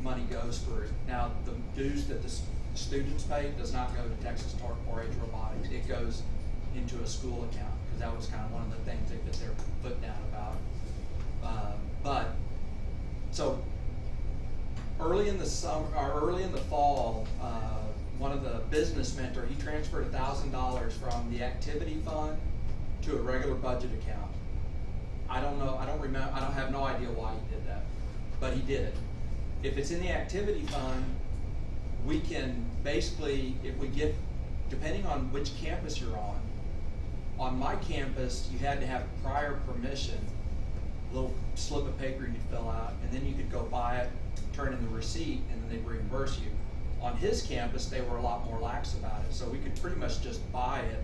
money goes through. Now, the dues that the students pay does not go to Texas Tort 4-H Robotics. It goes into a school account, because that was kind of one of the things they put their foot down about. So early in the summer, or early in the fall, one of the business mentors, he transferred $1,000 from the activity fund to a regular budget account. I don't know, I don't remember, I don't have no idea why he did that, but he did it. If it's in the activity fund, we can basically, if we get, depending on which campus you're on my campus, you had to have prior permission, a little slip of paper you'd fill out, and then you could go buy it, turn in the receipt, and then they'd reimburse you. On his campus, they were a lot more lax about it, so we could pretty much just buy it.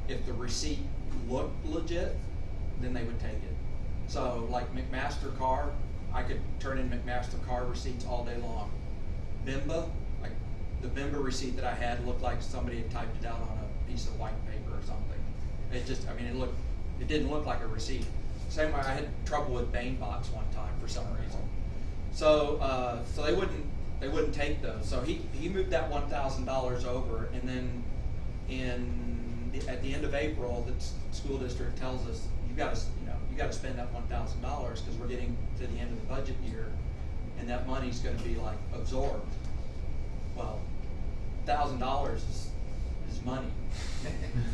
If the receipt looked legit, then they would take it. So like McMaster Car, I could turn in McMaster Car receipts all day long. Bimba, like the Bimba receipt that I had looked like somebody had typed it out on a piece of white paper or something. It just, I mean, it didn't look like a receipt. Same way I had trouble with BaneBots one time for some reason. So so they wouldn't take those. So he moved that $1,000 over, and then at the end of April, the school district tells us you got to spend that $1,000 because we're getting to the end of the budget year, and that money's going to be like absorbed. Well, $1,000 is money.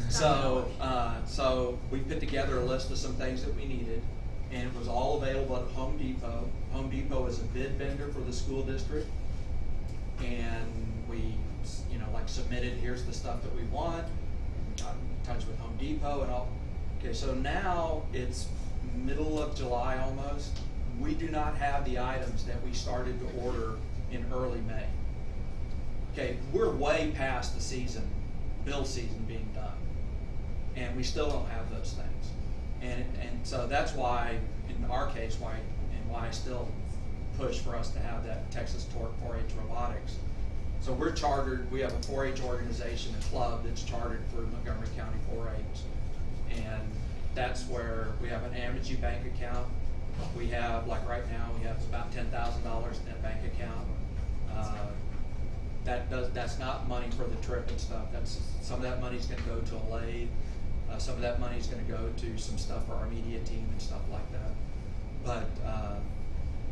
So we put together a list of some things that we needed, and it was all available at Home Depot. Home Depot is a bid vendor for the school district, and we, submitted, here's the stuff that we want. We got in touch with Home Depot and all. Okay, so now it's middle of July almost. We do not have the items that we started to order in early May. Okay, we're way past the season, bill season being done, and we still don't have those things. And so that's why, in our case, why I still push for us to have that Texas Tort 4-H Robotics. So we're chartered, we have a 4-H organization, a club that's chartered for Montgomery County 4-H. And that's where we have an Amity bank account. We have, like right now, we have about $10,000 in that bank account. That's not money for the trip and stuff. That's some of that money's going to go to a lathe. Some of that money's going to go to some stuff for our media team and stuff like that. But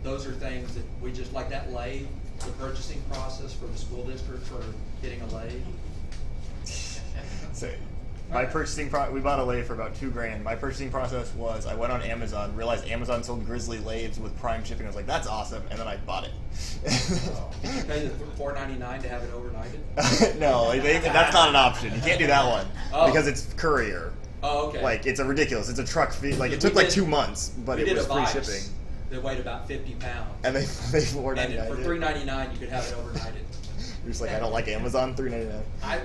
those are things that we just, like that lathe, the purchasing process for the school district for getting a lathe. So my purchasing we bought a lathe for about $2,000. My purchasing process was I went on Amazon, realized Amazon sold Grizzly lathes with Prime shipping. I was like, that's awesome, and then I bought it. Did you pay the $4.99 to have it overnighted? No, that's not an option. You can't do that one because it's courier. Oh, okay. Like it's a ridiculous. It's a truck fee. Like it took like 2 months, but it was free shipping. They weighed about 50 pounds. And they $4.99. And for $3.99 you could have it overnighted. You're just like, I don't like Amazon, $3.99. I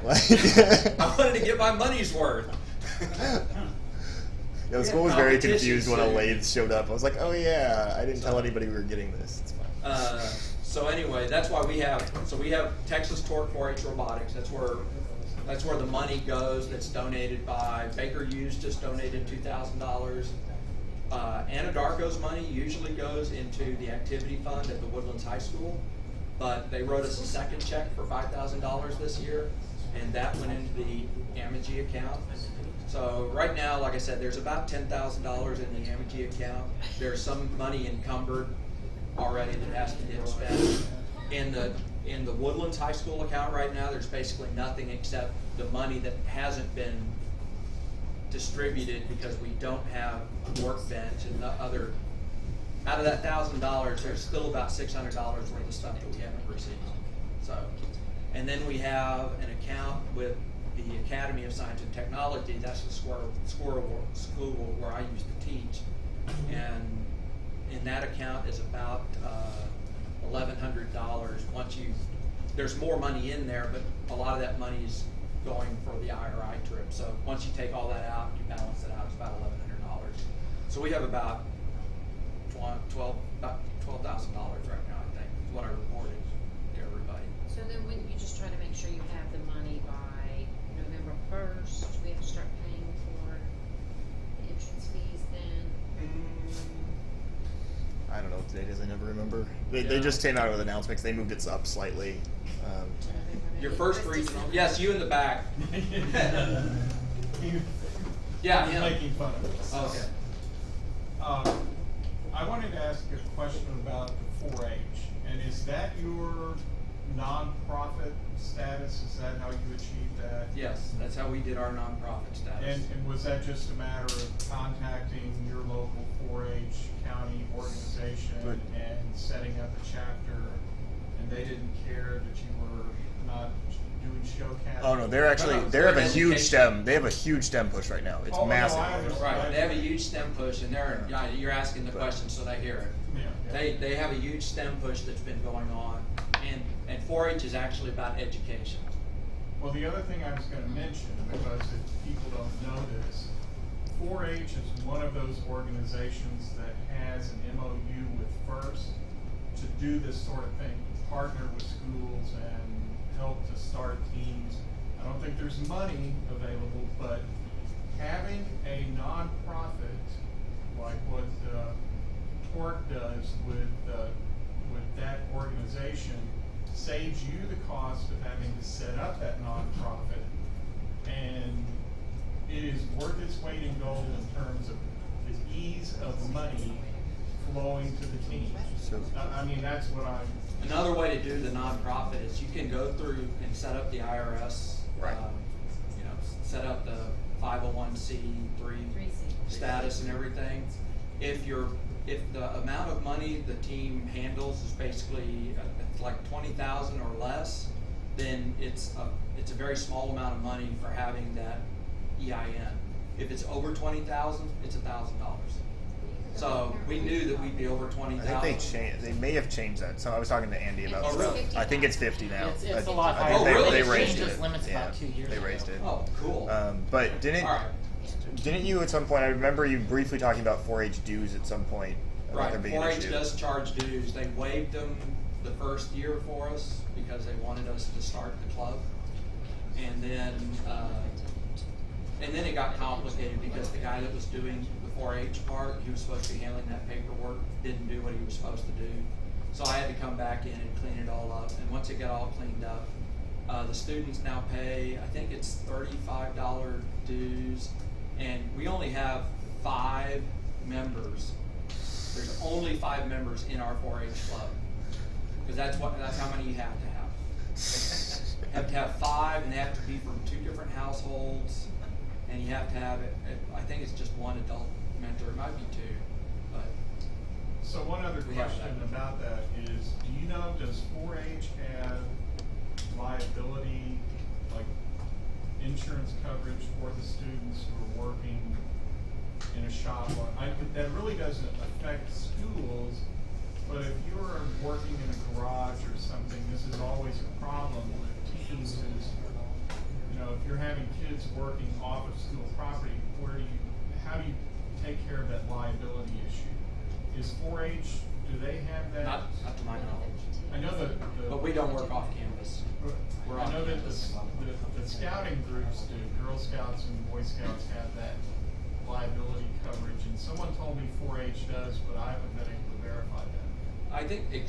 wanted to get my money's worth. Yeah, the school was very confused when a lathe showed up. I was like, oh yeah, I didn't tell anybody we were getting this. It's fine. So anyway, that's why we have Texas Tort 4-H Robotics. That's where the money goes. That's donated by Baker Hughes. Just donated $2,000. Anadarko's money usually goes into the activity fund at the Woodlands High School, but they wrote us a second check for $5,000 this year, and that went into the Amity account. So right now, like I said, there's about $10,000 in the Amity account. There's some money encumbered already that has to get spent. In the Woodlands High School account right now, there's basically nothing except the money that hasn't been distributed because we don't have workbench and the other. Out of that $1,000, there's still about $600 worth of stuff that we haven't received. So, and then we have an account with the Academy of Science and Technology. That's the school where I used to teach, and in that account is about $1,100. There's more money in there, but a lot of that money is going for the IRI trip. So once you take all that out, you balance it out, it's about $1,100. So we have about $12,000 right now, I think, is what I reported to everybody. So then wouldn't you just try to make sure you have the money by November 1st? We have to start paying for the entrance fees then? I don't know what the date is. I never remember. They just came out with announcements. They moved it up slightly. Your first regional, yes, you in the back. Yeah, He's him. making fun of us. Okay. I wanted to ask a question about the 4-H, and is that your nonprofit status? Is that how you achieved that? Yes, that's how we did our nonprofit status. And was that just a matter of contacting your local 4-H county organization Right. and setting up a chapter, and they didn't care that you were not doing show cat? Oh no, they have a huge STEM. They have a huge STEM push right now. It's Oh, no, massive. I understand. Right, they have a huge STEM push, and you're asking the question so they hear it. Yeah. They have a huge STEM push that's been going on, and 4-H is actually about education. Well, the other thing I was going to mention, because if people don't know this, 4-H is one of those organizations that has an MOU with FIRST to do this sort of thing, partner with schools and help to start teams. I don't think there's money available, but having a nonprofit like what Torque does with that organization saves you the cost of having to set up that nonprofit, and it is worth its weight in gold in terms of the ease of money flowing to the team. So- I mean, that's what I'm. Another way to do the nonprofit is you can go through and set up the IRS, Right. Set up the 501c3 status and everything. If the amount of money the team handles is basically it's like 20,000 or less, then it's a very small amount of money for having that EIN. If it's over 20,000, it's $1,000. So we knew that we'd be over 20,000. I think they may have changed that. So I was talking to Andy about. Oh, really? I think it's 50 now. It's I- a lot I higher. think Oh, really? they They raised changed it. its limits Yeah, about 2 years they ago. raised it. Oh, cool. But All right. didn't you at some point? I remember you briefly talking about 4-H dues at some point. about Right, there being an 4-H issue. does charge dues. They waived them the first year for us because they wanted us to start the club. And then it got complicated because the guy that was doing the 4-H part, he was supposed to be handling that paperwork, didn't do what he was supposed to do. So I had to come back in and clean it all up. And once it got all cleaned up, the students now pay, I think it's $35 dues, and we only have 5 members. There's only 5 members in our 4-H club, because that's how many you have to have. You have to have 5, and they have to be from 2 different households, and you have to have I think it's just 1 adult mentor. It might be 2, but So one other We have question that. about that is, do you know, does 4-H have liability, like insurance coverage for the students who are working in a shop? That really doesn't affect schools, but if you're working in a garage or something, this is always a problem with teams is, if you're having kids working off of school property, how do you take care of that liability issue? Is 4-H, do they have that? not to my knowledge. I know that. But we don't work off campus. We're I on know that campus. the scouting groups do, Girl Scouts and Boy Scouts have that liability coverage, and someone told me 4-H does, but I haven't been able to verify that. I think I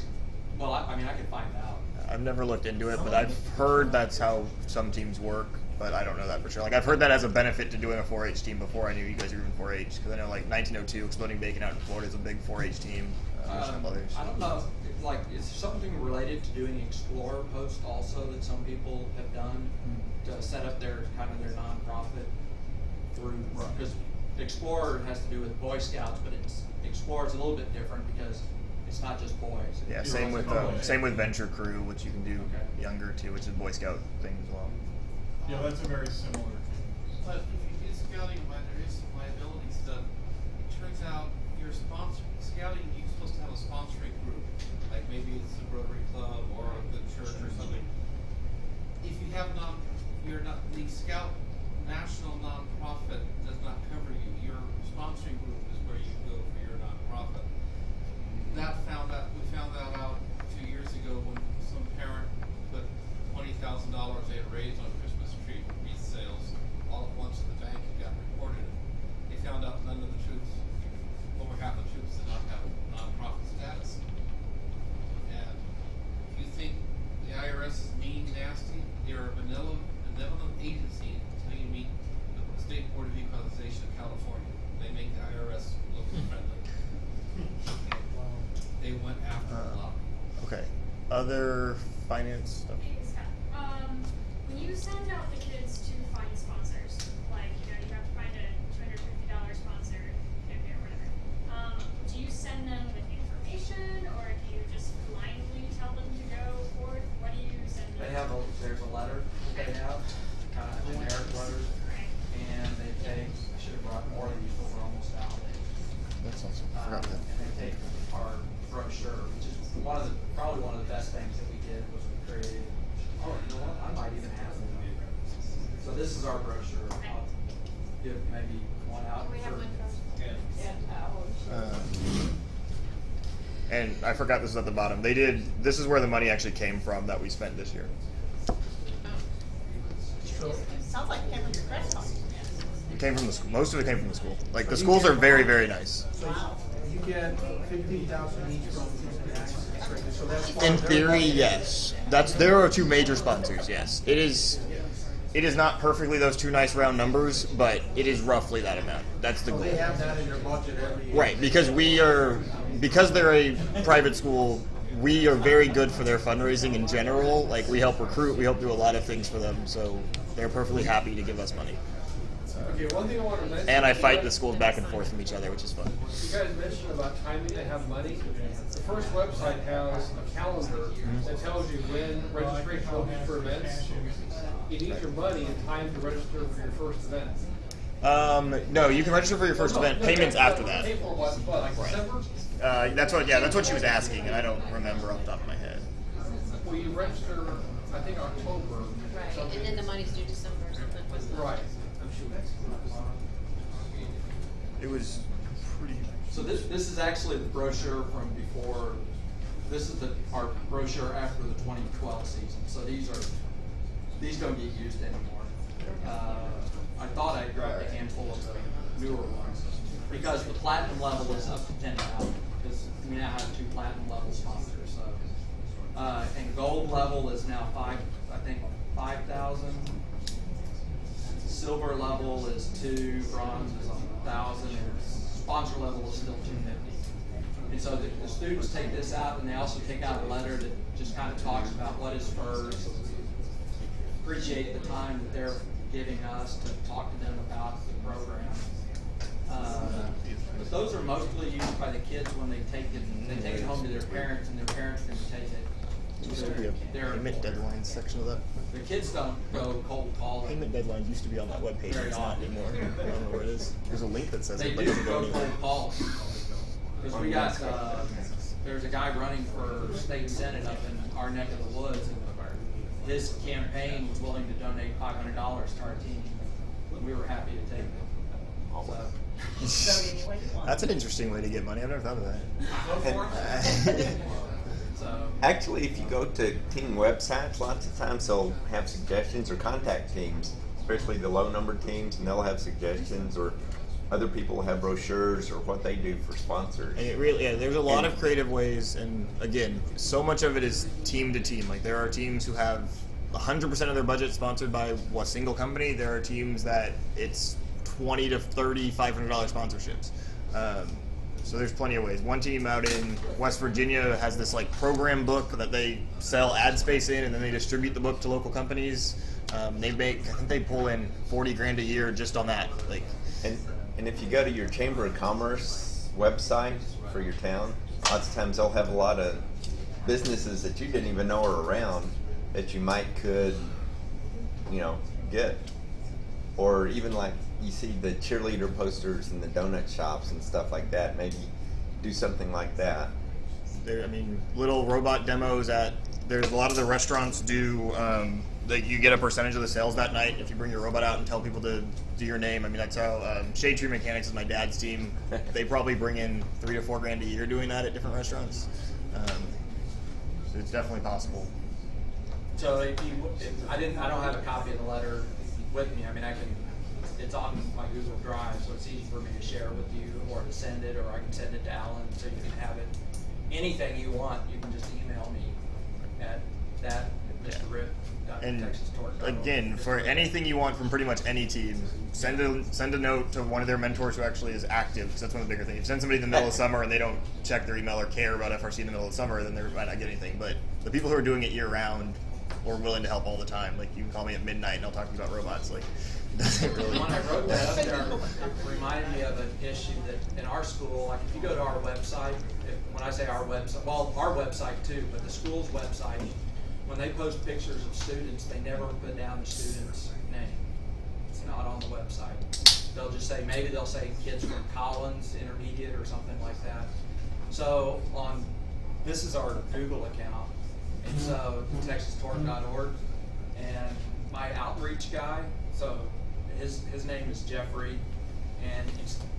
could find out. I've never looked into it, but I've heard that's how some teams work. But I don't know that for sure. Like I've heard that as a benefit to doing a 4-H team before I knew you guys were even 4-H. Because I know like 1902 Exploding Bacon out in Florida is a big 4-H team. There's some others. I don't know. Is something related to doing Explorer Post also that some people have done to set up their nonprofit through? Because Explorer has to do with Boy Scouts, but Explorer's a little bit different because it's not just boys. Yeah, It's same also with boys. Venture Crew, which you can do younger too, which is a Boy Scout thing as well. Yeah, that's a very similar thing. But if you do scouting, when there is some liability stuff, it turns out your scouting, you're supposed to have a sponsoring group, like maybe it's the Rotary Club or the church or something. If you have the Scout National Nonprofit does not cover you. Your sponsoring group is where you go for your nonprofit. We found that out 2 years ago when some parent put $20,000 they had raised on Christmas tree wreath sales all at once to the bank and got reported. They found out none of the troops, over half the troops did not have nonprofit status. Okay. Other finance stuff. Hey, Scott. When you send out the kids to find sponsors, like, you have to find a $250 sponsor, campaign or whatever, do you send them with information, or do you just blindly tell them to go forth? What do you send them? There's a letter that they have, kind of generic letters, Right. and they take, I should have brought more of these, but we're almost out. That's awesome. I forgot that. And they take our brochure, which is probably one of the best things that we did was we created, oh, you know what, I might even have it. So this is our brochure. I'll give maybe one out. We have for- one first. And I forgot this is at the bottom. This is where the money actually came from that we spent this year. Sounds like it came from your credit card. It came from the school. Most of it came from the school. Like, the schools are very, very nice. So you get 15,000 each from TXRx, so that's part In of their theory, budget. yes. There are two major sponsors, yes. It is not perfectly those two nice round numbers, but it is roughly that amount. That's the So goal. they have that in their budget every year. Right, because they're a private school, we are very good for their fundraising in general. Like, we help recruit, we help do a lot of things for them, so they're perfectly happy to give us money. Okay, one thing I want to mention. And I fight the schools back and forth from each other, which is fun. You guys mentioned about timing to have money. The first website has a calendar that tells you when registration will be for events. You need your money in time to register for your first event. No, you can register for your first event. Payments after that. Pay for what, like December? That's what she was asking, and I don't remember off the top of my head. Well, you register, I think October. Right, something. and then the money's due December or something, wasn't it? Right. It was pretty. So this is actually the brochure from before. This is our brochure after the 2012 season. So these don't get used anymore. I thought I grabbed a handful of the newer ones because the platinum level is up to 10,000 because we now have 2 platinum level sponsors. So and gold level is now 5,000. Silver level is 2, bronze is 1,000, and sponsor level is still 250. And so the students take this out, and they also take out a letter that just kind of talks about what is FIRST, appreciate the time that they're giving us to talk to them about the program. But those are mostly used by the kids when they take it home to their parents, and their parents can take it Used to be a to their payment deadlines section of that. The kids don't go cold calling. Payment deadlines used to be on that webpage. Very It's not often. anymore. I don't know where it is. There's a link that says They it, but it do doesn't go go anywhere. cold calls. Because we got, there's a guy running for state senate up in our neck of the woods, and his campaign was willing to donate $500 to our team. We were happy to take it. So, That's an interesting way to get money. I've never thought of that. go for it. So, Actually, if you go to team websites, lots of times they'll have suggestions or contact teams, especially the low number teams, and they'll have suggestions, or other people have brochures or what they do for sponsors. And it really, there's a lot of creative ways, and again, so much of it is team to team. Like, there are teams who have 100% of their budget sponsored by a single company. There are teams that it's 20 to 30, $500 sponsorships. So there's plenty of ways. One team out in West Virginia has this like program book that they sell ad space in, and then they distribute the book to local companies. I think they pull in 40 grand a year just on that. Like, And if you go to your Chamber of Commerce website for your town, lots of times they'll have a lot of businesses that you didn't even know are around that you could get. Or even like you see the cheerleader posters and the donut shops and stuff like that. Maybe do something like that. Little robot demos there's a lot of the restaurants do, you get a percentage of the sales that night if you bring your robot out and tell people to do your name. That's how Shade Tree Mechanics is my dad's team. They probably bring in $3 to $4 grand a year doing that at different restaurants. So it's definitely possible. So I don't have a copy of the letter with me. It's on my Google Drive, so it's easy for me to share with you, or to send it, or I can send it to Alan, so you can have it. Anything you want, you can just email me at that@mrrip.com. And TexasTorque.org. again, for anything you want from pretty much any team, send a note to one of their mentors who actually is active, because that's one of the bigger things. If you send somebody in the middle of summer and they don't check their email or care about FRC in the middle of summer, then they might not get anything. But the people who are doing it year round or willing to help all the time, like you can call me at midnight and I'll talk to you about robots. Like, it doesn't really. When I wrote that up there, it reminded me of an issue that in our school, like if you go to our website, when I say our website, well, our website too, but the school's website, when they post pictures of students, they never put down the student's name. It's not on the website. They'll just say, maybe they'll say kids from Collins Intermediate or something like that. So this is our Google account, and so TexasTorque.org, and my outreach guy, so his name is Jeffrey, and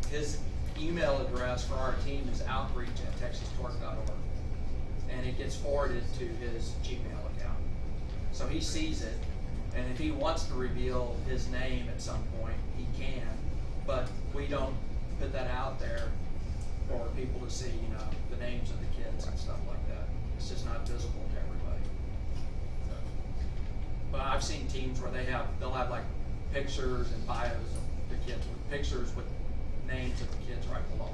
his email address for our team is outreach@TexasTorque.org, and it gets forwarded to his Gmail account. So he sees it, and if he wants to reveal his name at some point, he can, but we don't put that out there for people to see, the names of the kids and stuff like that. It's just not visible to everybody. But I've seen teams where they'll have like pictures and bios of the kids with pictures with names of the kids right below.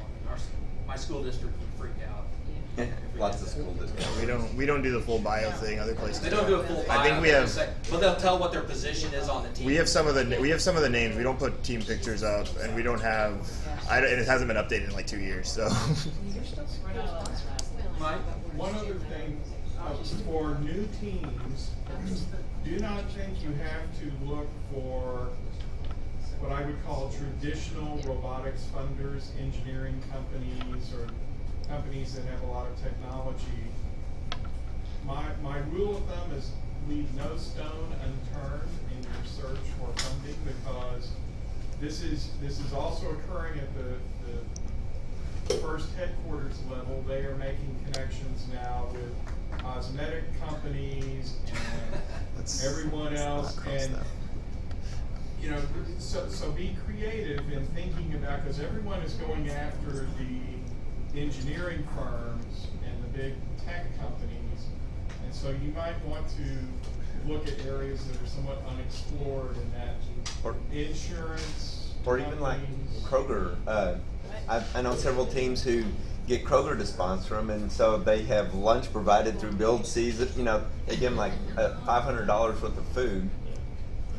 My school district would freak out. if we Lots did of that. school districts. We don't do the full bio thing. Other places. They don't do a full bio. I think we they have. just say- but they'll tell what their position is on the team. We have some of the names. We don't put team pictures up, and we don't have. And it hasn't been updated in like 2 years. So. Mike? One other thing, for new teams, do not think you have to look for what I would call traditional robotics funders, engineering companies, or companies that have a lot of technology. My rule of thumb is leave no stone unturned in your search for funding, because this is also occurring at the first headquarters level. They are making connections now with cosmetic companies and everyone else, and so be creative in thinking about, because everyone is going after the engineering firms and the big tech companies, and so you might want to look at areas that are somewhat unexplored in that, Or- insurance, Or even like companies. Kroger. I know several teams who get Kroger to sponsor them, and so they have lunch provided through build season. They give them like $500 worth of food,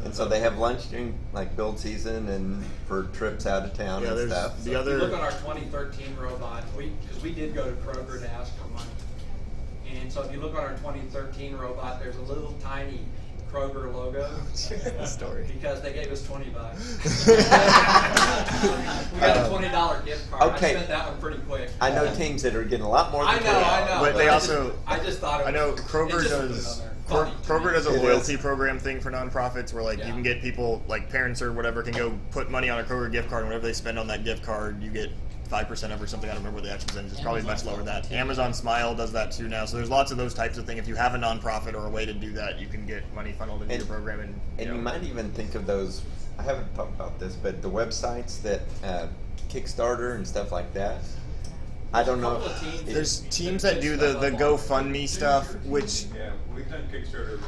and so they have lunch during like build season and for trips out of town Yeah, and there's stuff. the So- other- If you look on our 2013 robot, because we did go to Kroger to ask for money. And so if you look on our 2013 robot, there's a little tiny Kroger logo. Story. Because they gave us $20. We got a $20 gift card. Okay. I spent that one pretty quick. I know teams that are getting a lot more than I know. $20. But they I also- I just thought it I know was- Kroger it just was does. on there. Funny to Kroger me. does a It loyalty is. program thing for nonprofits where like you Yeah. can get people like parents or whatever can go put money on a Kroger gift card, and whatever they spend on that gift card, you get 5% of or something. I don't remember what the actual percentage is. Probably much lower than that. Amazon Smile does that too now. So there's lots of those types of things. If you have a nonprofit or a way to do that, you can get money funneled into your program. And you might even think of those, I haven't talked about this, but the websites that Kickstarter and stuff like that. I don't know. Couple of teams. if- There's teams that do the GoFundMe stuff, which Yeah, we've done Kickstarter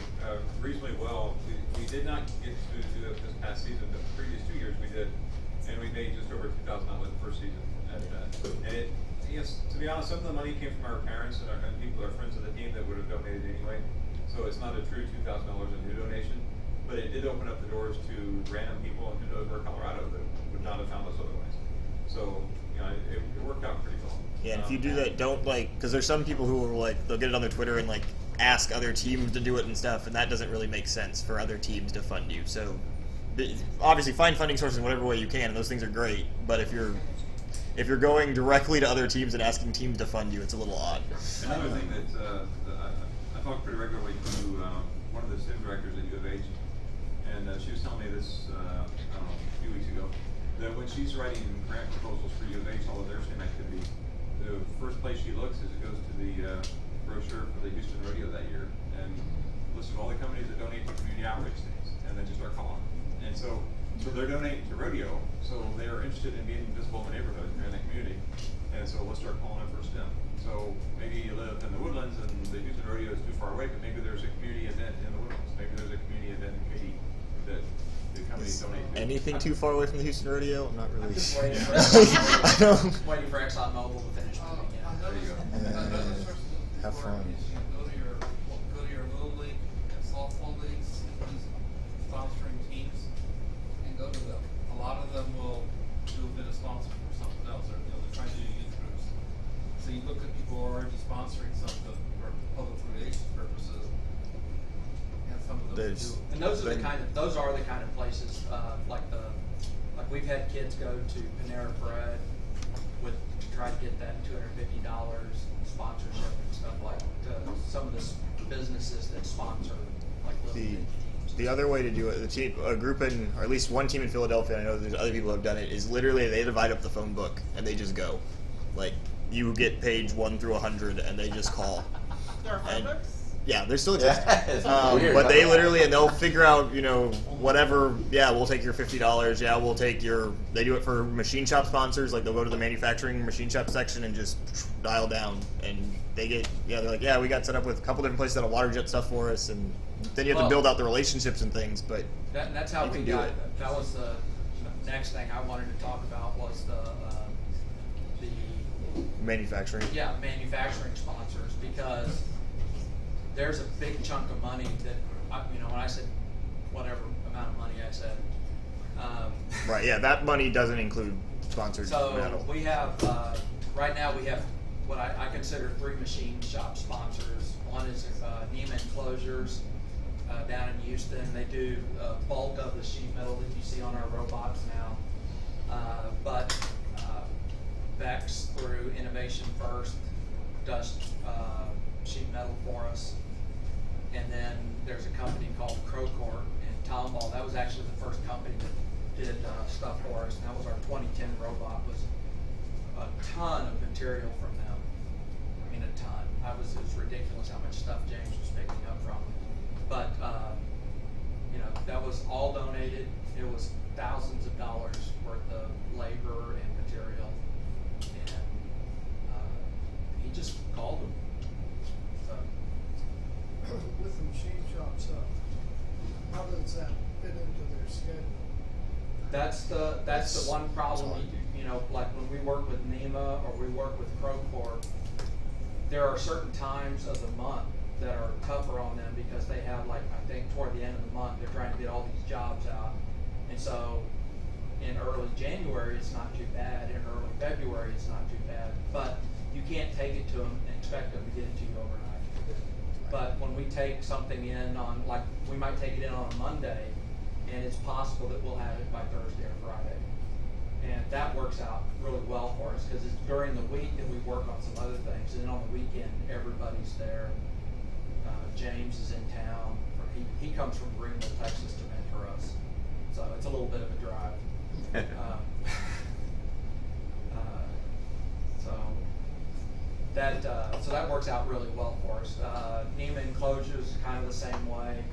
reasonably well. We did not get to do it this past season, but the previous 2 years we did, and we made just over $2,000 the first season. And it, yes, to be honest, some of the money came from our parents and people, our friends of the team that would have donated anyway. So it's not a true $2,000 a new donation, but it did open up the doors to random people in Hanover, Colorado that would not have found us otherwise. So it worked out pretty well. yeah, and if you do that, don't because there's some people who will they'll get it on their Twitter and ask other teams to do it and stuff, and that doesn't really make sense for other teams to fund you. So obviously find funding sources in whatever way you can, and those things are great. But if you're going directly to other teams and asking teams to fund you, it's a little odd. Another thing that I talk pretty regularly to one of the STEM directors at U of H, and she was telling me this I don't know, a few weeks ago, that when she's writing grant proposals for U of H, all of their STEM activities, the first place she looks is it goes to the brochure for the Houston Rodeo that year, and lists all the companies that donate to community outreach things, and then just start calling. And so they're donating to rodeo, so they're interested in being visible in the neighborhood or in the community, and so let's start calling it for STEM. So maybe you live in the Woodlands and the Houston Rodeo is 2 far away, but maybe there's a community event in the Woodlands, maybe there's a community event in Katy that the company donate to. Anything too far away from the Houston rodeo? I'm not really. I'm just waiting for, I don't. waiting for ExxonMobil to finish moving in. There you go. Another source of Have support fun. is you go to your little league and softball leagues, these sponsoring teams, and go to them. A lot of them will do a bit of sponsoring for something else, or they're trying to do youth groups. So you look at people who are already sponsoring something for public relations purposes, and some of them There's- do. And those are the kind of places, like we've had kids go to Panera Bread to try to get that $250 sponsorship and stuff like some of the businesses that sponsor like little teams. The other way to do it, a group in, or at least one team in Philadelphia, I know there's other people who have done it, is literally they divide up the phone book and they just go. Like, you get page 1 through 100 and they just call. There are And- books? Yeah, they're still Yeah, existing. it's weird, But they huh? literally, and they'll figure out, whatever, yeah, we'll take your $50, yeah, we'll take they do it for machine shop sponsors, like they'll go to the manufacturing machine shop section and just dial down, and they're like, yeah, we got set up with a couple different places that'll water jet stuff for us, and then you have to build out the relationships and things, but That's how you we can do got. it. That was the next thing I wanted to talk about was the manufacturing. manufacturing sponsors, because there's a big chunk of money that when I said whatever amount of money I said. Right, yeah, that money doesn't include sponsored So metal. we have right now we have what I consider 3 machine shop sponsors. One is Neiman Enclosures down in Houston. They do bulk of the sheet metal that you see on our robots now. But Vex through Innovation First does sheet metal for us. And then there's a company called Procore in Tomball. That was actually the first company that did stuff for us. And that was our 2010 robot. Was a ton of material from them. I mean, a ton. It was ridiculous how much stuff James was picking up from them. But that was all donated. It was thousands of dollars worth of labor and material, and he just called them. So, With the machine shops up, how does that fit into their schedule? that's the one problem. Like when we work with NEMA or we work with Procore, there are certain times of the month that are tougher on them because they have, like, I think toward the end of the month they're trying to get all these jobs out, and so in early January it's not too bad. In early February it's not too bad, but you can't take it to them and expect them to get it to you overnight. But when we take something in on, like, we might take it in on a Monday, and it's possible that we'll have it by Thursday or Friday. And that works out really well for us, because it's during the week that we work on some other things, and then on the weekend, everybody's there. James is in town. He comes from Greenville, Texas to mentor us, so it's a little bit of a drive. So that works out really well for us. Neiman Enclosures is kind of the same way.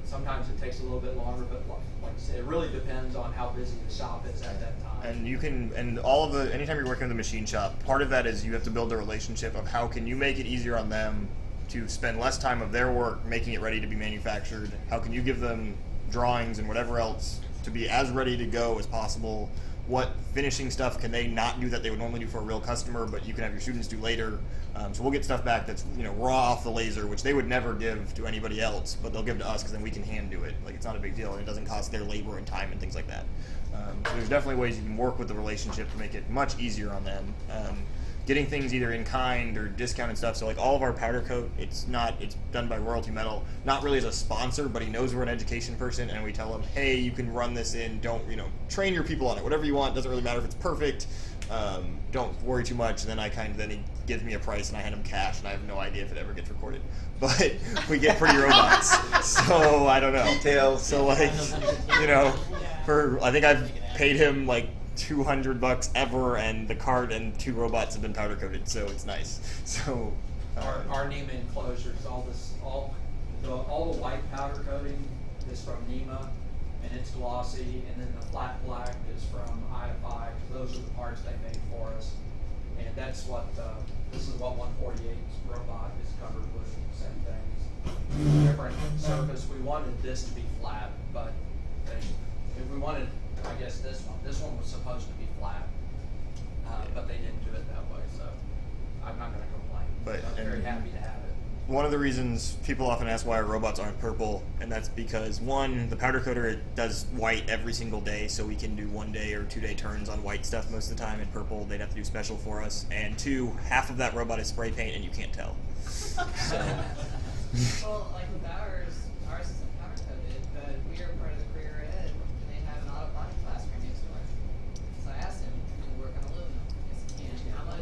Sometimes it takes a little bit longer, but like I said, it really depends on how busy the shop is at that time. And you can, anytime you're working in the machine shop, part of that is you have to build a relationship of how can you make it easier on them to spend less time of their work making it ready to be manufactured. How can you give them drawings and whatever else to be as ready to go as possible? What finishing stuff can they not do that they would normally do for a real customer, but you can have your students do later? So we'll get stuff back that's raw off the laser, which they would never give to anybody else, but they'll give to us because then we can hand do it. Like, it's not a big deal, and it doesn't cost their labor and time and things like that. So there's definitely ways you can work with the relationship to make it much easier on them. Getting things either in kind or discounted stuff. So like all of our powder coat, it's done by Royalty Metal, not really as a sponsor, but he knows we're an education person, and we tell him, hey, you can run this in, don't, train your people on it, whatever you want, doesn't really matter if it's perfect, don't worry too much. And then he gives me a price and I hand him cash, and I have no idea if it ever gets recorded, but we get pretty robots. So I don't know. Details. So like, I think I've paid him like $200 ever, and the cart and 2 robots have been powder coated, so it's nice. So our NEMA Enclosures, all the white powder coating is from NEMA, and it's glossy, and then the flat black is from IFI, because those are the parts they made for us, and that's what this is what 148's robot is covered with, same thing. surface. We wanted this to be flat, but if we wanted, I guess this one was supposed to be flat, but they didn't do it that way, so I'm not gonna complain. But- I'm very happy to have it. One of the reasons people often ask why our robots aren't purple, and that's because one, the powder coater, it does white every single day, so we can do 1 day or 2 day turns on white stuff most of the time. In purple, they'd have to do special for us. And two, half of that robot is spray paint, and you can't tell. So. Well, like with ours isn't powder coated, but we are part of the career ed, and they have an auto body class right next door. So I asked him, can you work on aluminum? Yes, he can. How much?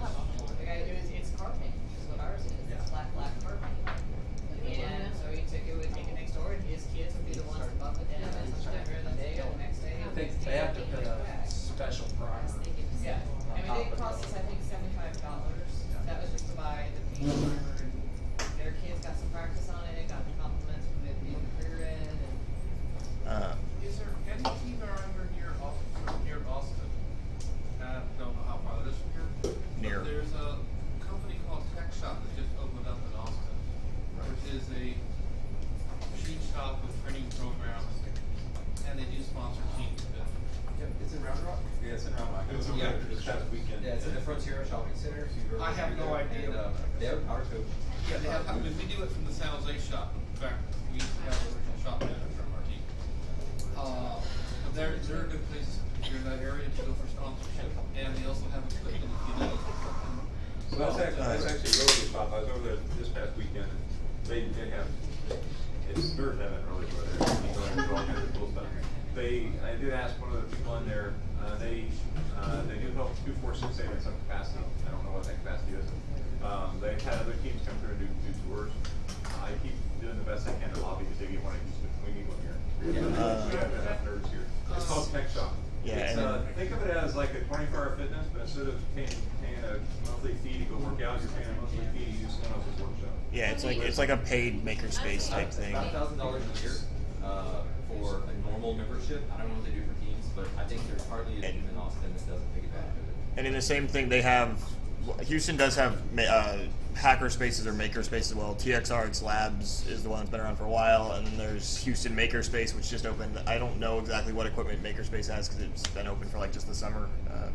The guy, it's car paint, is what ours is. Yeah. It's black car paint. And so he took it, would take it next door, and his kids would be the ones to bump it down, and sometimes during the day, or the next day. I think they have to put a special primer. Yeah, I mean, it cost us, I think, $75. That was just to buy the paint primer, and their kids got some practice on it, got the compliments from it being career ed, and. Is there any team that are under near Austin? I don't know how far that is from here. Near. But there's a company called Tech Shop that just opened up in Austin, which is a machine shop with training programs, and they do sponsor teams. It's in Round Rock? Yeah, it's in Round Rock. It was over Yeah. there this past weekend. Yeah, it's in the Frontera shopping center. So you're I have no idea. And, they have a powder coat. Yeah, they have, we do it from the San Jose shop. In fact, we used to have the original shop manager from our team. But they're a good place if you're in that area to go for sponsorship, and they also have equipment if you need it. So that's actually a really good spot. I was over there this past weekend. They have, it's dirt heaven really over there. You go and do all kinds of cool stuff. I did ask one of the people in there, they do help 2468 in some capacity. I don't know what that capacity is. They've had other teams come through and do tours. I keep doing the best I can to lobby to get one of these, but we need one here. We have enough nerds here. It's called Tech Shop. Yeah, It's, think of it as like a 24-hour fitness, but instead of paying a monthly fee to go work out, you're paying a monthly fee to use someone else's workshop. Yeah, it's like a paid makerspace type thing. About $1,000 a year for a normal membership. I don't know what they do for teams, but I think there's hardly a team in Austin that doesn't take advantage of it. And in the same thing, they have Houston does have hacker spaces or maker spaces as well. TXRx Labs is the one that's been around for a while, and then there's Houston Makerspace, which just opened. I don't know exactly what equipment Makerspace has because it's been open for like just the summer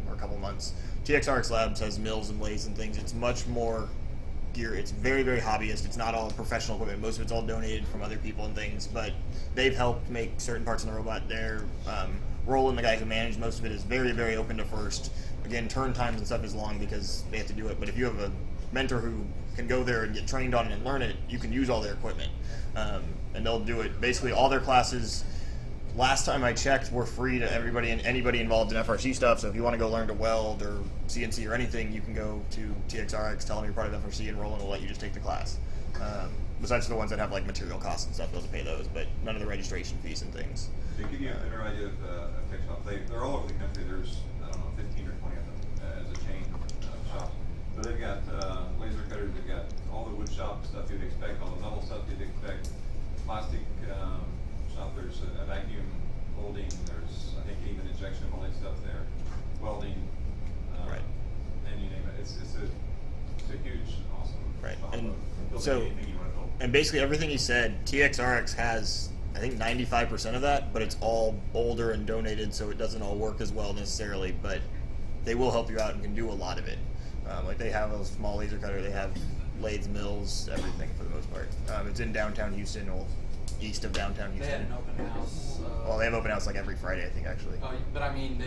or a couple months. TXRx Labs has mills and lathes and things. It's much more gear. It's very, very hobbyist. It's not all professional equipment. Most of it's all donated from other people and things, but they've helped make certain parts of the robot. Their Roland, the guy who managed most of it, is very, very open to first. Again, turn times and stuff is long because they have to do it, but if you have a mentor who can go there and get trained on it and learn it, you can use all their equipment. And they'll do it. Basically, all their classes, last time I checked, were free to everybody and anybody involved in FRC stuff. So if you want to go learn to weld or CNC or anything, you can go to TXRx, tell them you're part of FRC, and Roland will let you just take the class. Besides the ones that have like material costs and stuff, they'll pay those, but none of the registration fees and things. To give you a better idea of tech shop, they're all over the country. There's, I don't know, 15 or 20 of them as a chain shop. So they've got laser cutters, they've got all the wood shop stuff you'd expect, all the metal stuff you'd expect, plastic shop, there's a vacuum molding, there's, I think, even injection molding stuff there, welding, Right. and you name it. It's a huge, awesome Right. shop And of building so, anything you want to build. and basically everything he said, TXRX has, I think 95% of that, but it's all older and donated, so it doesn't all work as well necessarily, but they will help you out and can do a lot of it. Like they have a small laser cutter, they have lathes, mills, everything for the most part. It's in downtown Houston, or east of downtown They had Houston. an open house. Well, they have open house like every Friday, I think, actually. Oh, but I mean,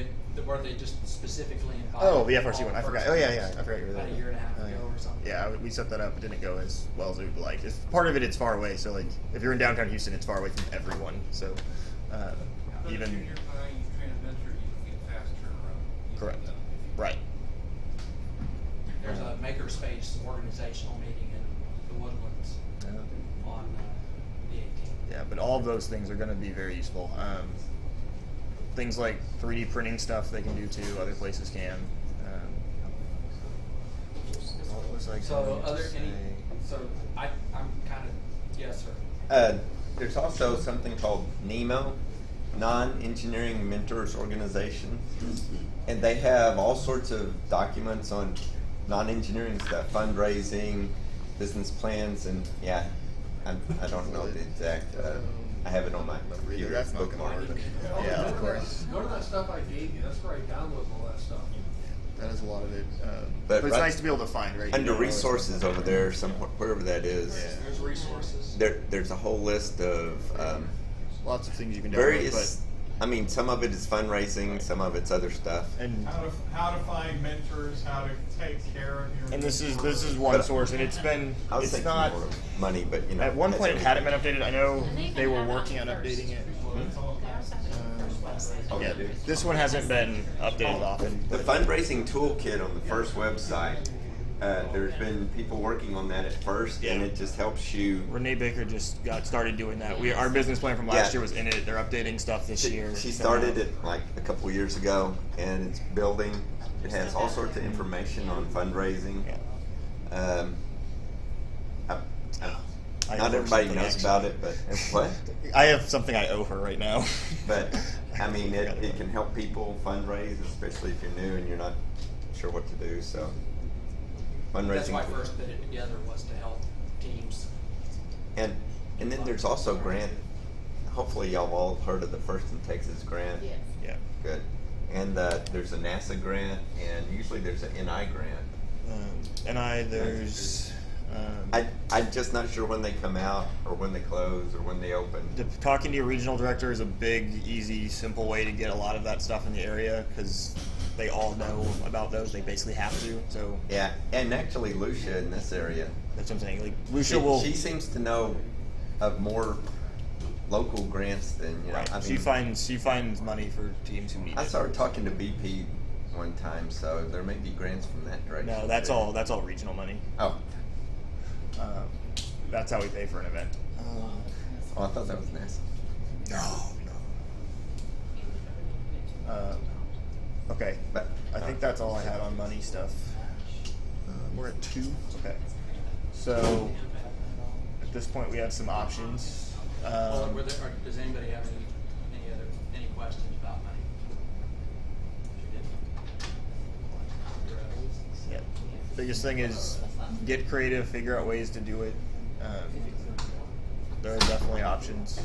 were they just specifically invited? Oh, the FRC one. I forgot. Oh, yeah. I forgot you were there. About a year and a half Oh, ago yeah. or something. Yeah, we set that up. It didn't go as well as we would like. Part of it's far away, so like if you're in downtown Houston, it's far away from everyone. So But if even you're nearby, you train a mentor, you can get fast turnaround. correct, right? There's a makerspace organizational meeting in the Woodlands on the 18th. Yeah, but all of those things are going to be very useful. Things like 3D printing stuff they can do too. Other places can. What was I So going to other say? I'm kind of yes, sir. There's also something called NEMO, Non-Engineering Mentors Organization, and they have all sorts of documents on non-engineering stuff, fundraising, business plans, and yeah, I don't know the exact, I have it on my computer. That's not gonna bookmarked. work. Yeah, of course. Go to that stuff I gave you, that's where I download all that stuff. That is a lot of it. But But it's right- nice to be able to find, right? You Under don't know it's- resources over there, somewhere, wherever that is, Yeah. There's resources. there's a whole list of Lots of things you can download, various. I mean, some of it is fundraising, some of it's other stuff. but and How to find mentors, how to take care of your. this is one But- source, and it's I was it's thinking not. more of money, but you know. At one that's point, it hadn't been everything. updated. I know And they they were have it on working on first. updating it. They also have it on the first website. Oh, Yeah, they do? this one hasn't been updated often. The fundraising toolkit on the first website, there's been people working on that at first, and Yeah. it just helps you. Renee Baker just got started doing that. Our business plan from last Yeah. year was in it. They're updating stuff this year. She so- started it like a couple years ago, and it's building. It has all sorts of information on fundraising. Yeah. I Not owe her everybody something, knows actually. about it, but what? I have something I owe her right now. But I mean, it can help people fundraise, especially if you're new and you're not sure what to do. So fundraising. That's why I first put it together, was to help teams. And then there's also grant. Hopefully, y'all all heard of the First in Texas grant. Yes. Yeah. Good. And there's a NASA grant, and usually there's an NI grant. There's. I'm just not sure when they come out, or when they close, or when they open. Talking to your regional director is a big, easy, simple way to get a lot of that stuff in the area because they all know about those. They basically have to. So Yeah, and actually, Lucia in this area, that's what I'm saying. Like Lucia will. she seems to know of more local grants than you know. Right. I She mean, finds money for teams who need I it. started talking to BP one time, so there may be grants from that direction. No, that's too. all. That's all regional money. Oh, That's how we pay for an event. I thought that was NASA. No. Okay. But I think that's all I had on money stuff. We're at 2. Okay. So at this point, we have some options. Well, does anybody have any questions about money? Yeah. Biggest thing is get creative, figure out ways to do it. There are definitely options.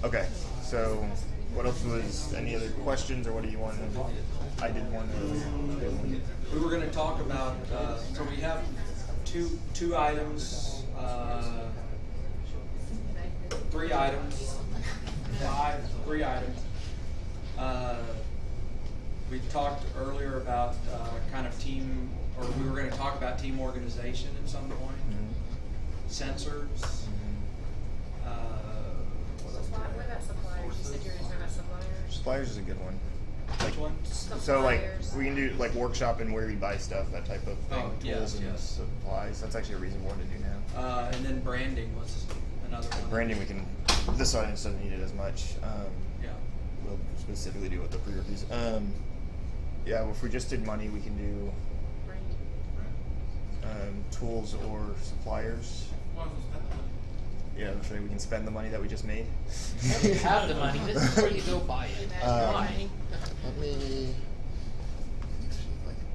Okay, so what else was, any other questions, or what do you want to, I did want to. We were gonna talk about, so we have two items, 3 items, 3 items. We talked earlier about kind of team, or we were gonna talk about team organization at some point. Sensors. What else? What about suppliers? You said you were gonna talk about suppliers? Suppliers is a good one. Which one? So like, Suppliers. we can do like workshop and where you buy stuff, that type of thing, Oh, tools yes, and yes. supplies. That's actually a reasonable one to do now. And then branding was another one. Branding, we can, this audience doesn't need it as much. Yeah. We'll specifically do with the pre-reviews. Yeah, well, if we just did money, we can do tools or suppliers. Yeah, so we can spend the money that we just made. You have the money, this is where you go buy it. Why? Let me see if I can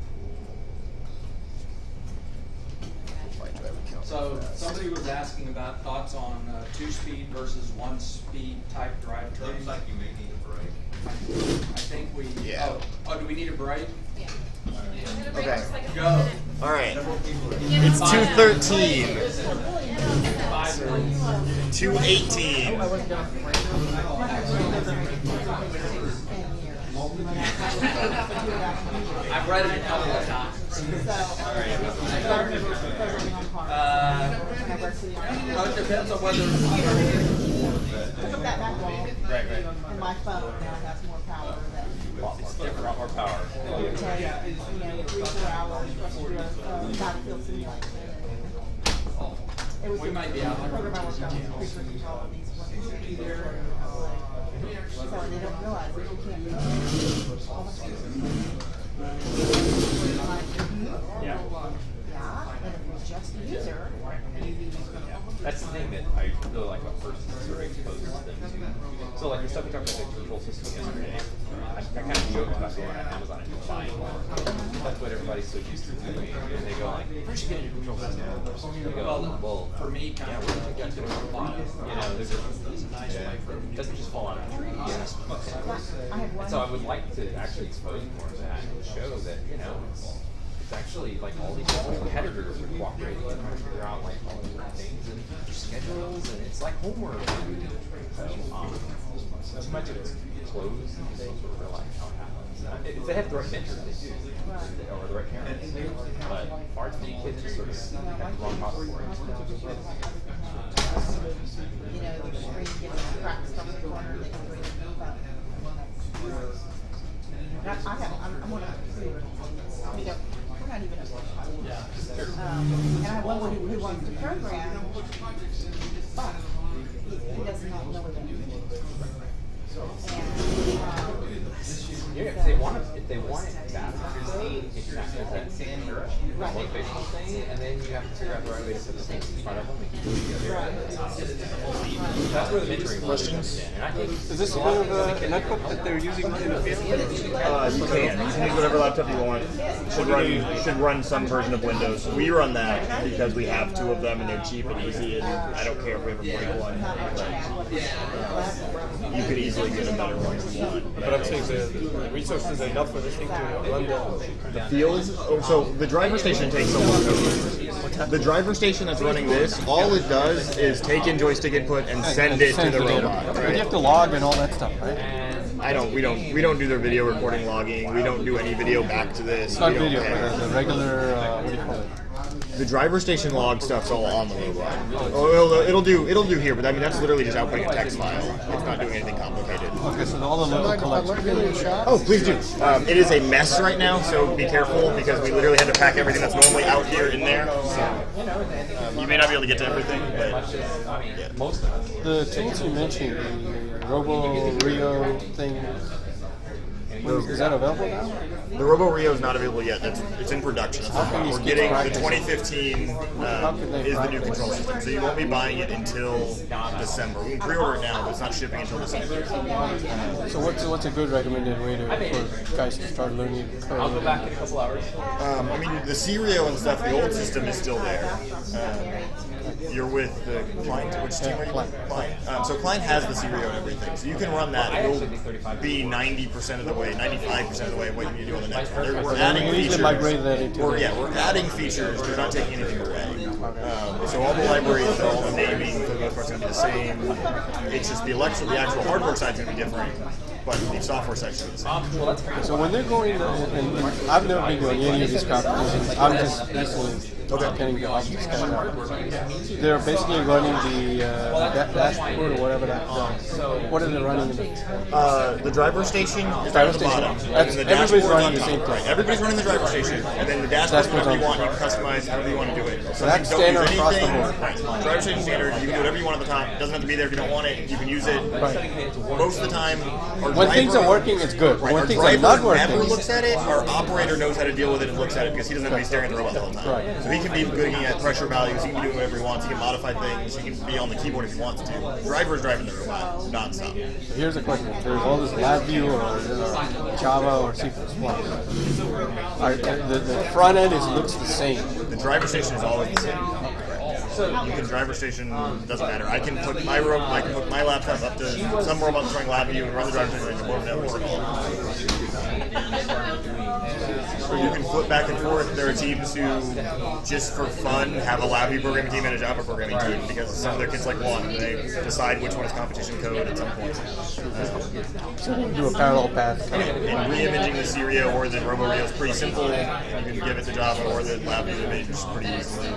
pull my driver account. So somebody was asking about thoughts on 2-speed versus 1-speed type drivetrain. Looks like you may need a break. I think we. Yeah. Oh, do we need a break? Yeah. Okay. Go. All right. It's 2:13. 2:18. I've read it a couple of times. Well, it depends on whether. Put that back on. Right. And my phone now has more power than. It's different, a lot more power. It takes, 3-4 hours for us to do a battlefield simulation. It was We might be out the there. program I worked on was pre control of these ones. So they don't realize that you can't do it. All the Yeah. Yeah, and if it was just a user, That's the thing that I really like about first sort of exposes them to. So like the stuff we talked about the control system yesterday, I kind of joked about going on Amazon and buying one. That's what everybody's so used to doing. And they go like, you should get a new control system. They go, well, for me, yeah, we're gonna get to the bottom. You know, there's a nice way for it. Doesn't just fall out of a tree. Yes. And so I would like to actually expose more of that and show that, you know, it's actually like all these competitors are cooperating and trying to figure out like all the different things and schedules, and it's like homework. So as much of it's closed and they sort of realize how it happens. If they have the right mentors, they do, or the right parents. But hard for the kids to sort of have the wrong model for it. You know, the screen gets cracks from the corner, they can read it, but I'm one of the two. We don't, we're not even and I have one who wants to program, but he does not know what that means. Yeah, if they want it that it's not as that signature motivational thing, and then you have to figure out the right way to put the things in front of them and keep doing it together. That's where the mentoring questions in. And I think Is this kind of a netbook that they're using in the field? You can use whatever laptop you want. Should run some version of Windows. We run that because we have two of them and they're cheap and easy, and I don't care if we ever break one. But you could easily get a better one if you want. But I'm saying the resources are enough for this thing to run The fields. Oh, so the driver station takes a long. The driver station that's running this, all it does is take in joystick input and send it to the robot. But you have to log and all that stuff, right? We don't do their video recording logging. We don't do any video back to this. It's not video, but the regular, what do you call it? The driver station log stuff's all on the robot. Oh, it'll do here, but I mean that's literally just outputting a text file. It's not doing anything complicated. Okay, so all the local collections. Oh, please do. It is a mess right now, so be careful because we literally had to pack everything that's normally out here in there. So, you may not be able to get to everything, but yeah. Most of us. The tools you mentioned, the Robo Rio thing, is that available now? The Robo Rio is not available yet. It's in production. We're getting the 2015 is the new control system, so you won't be buying it until December. We can pre-order it now, but it's not shipping until December. So what's a good recommended way for guys to start learning? I'll go back in a couple hours. I mean, the C-Rio and stuff, the old system is still there. You're with the client. Which team are you with? Client. So client has the C-Rio and everything, so you can run that. It'll be 90% of the way, 95% of the way of what you need to do on the next one. We're adding features. We're adding features. We're not taking anything away. So all the libraries, all the naming, for the most part, is going to be the same. It's just the actual hardware side is going to be different, but the software section is the same. So when they're going, and I've never been going any of these competitions, I'm just recently getting the options kind of. They're basically running the dashboard or whatever that does. What are they running in the driver station is down at the bottom. Everybody's running the same thing. Right. Everybody's running the driver station, and then the dashboard, whatever you want, you can customize however you want to do it. So that's standard across the board. Right. Driver station standard, you can do whatever you want at the top. It doesn't have to be there if you don't want it. You can use it. Right. Most of the time, when things are working, it's good. Right. When Our things are not working, never looks at it. Our operator knows how to deal with it and looks at it because he doesn't have to be staring at the robot the whole time. Right. So he can be looking at pressure values. He can be doing whatever he wants. He can modify things. He can be on the keyboard if he wants to. The driver's driving the robot nonstop. So here's a question: there's all this LabVIEW or Java or C++. The front end looks the same. The driver station is always the same. So you can driver station, doesn't matter. I can put my laptop up to some robots running LabVIEW and run the driver station and work. Or you can flip back and forth. There are teams who, just for fun, have a LabVIEW programming team and a Java programming team because some of their kids like one and they decide which one is competition code at some point. So you do a parallel path. And re-imaging the C-Rio or the Robo Rio is pretty simple. You can give it to Java or the LabVIEw image pretty easily.